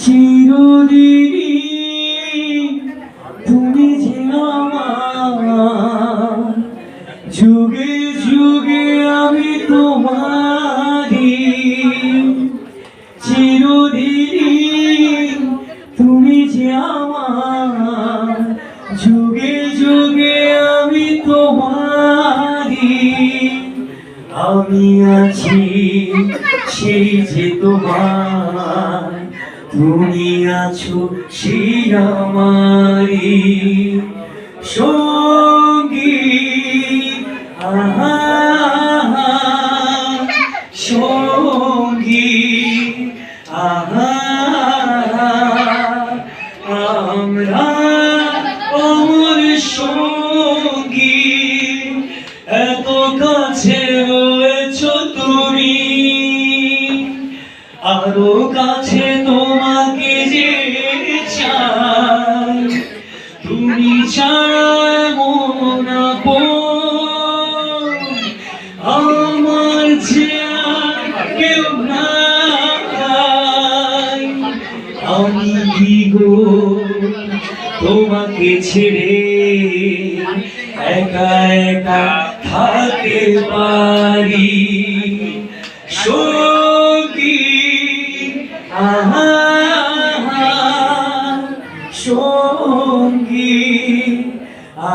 চিরদিনই তুমি যে আমার, যুগে যুগে আমি তোমারি। চিরদিনই তুমি যে আমার, যুগে যুগে আমি তোমারি। আমি আছি সেই যে তোমার, তুমি আছো সেই আমারি সঙ্গী। আহা সঙ্গী, আহা আমরা অমর সঙ্গী। এত কাছে রয়েছো তুমি, আরো কাছে তোমাকে যে চাই। তুমি ছাড়া এমন আপন আমার যে আর কেউ নাই। আমি কি গো তোমাকে ছেড়ে একা একা থাকতে পারি সঙ্গী। আহা সঙ্গী,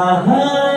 আহা।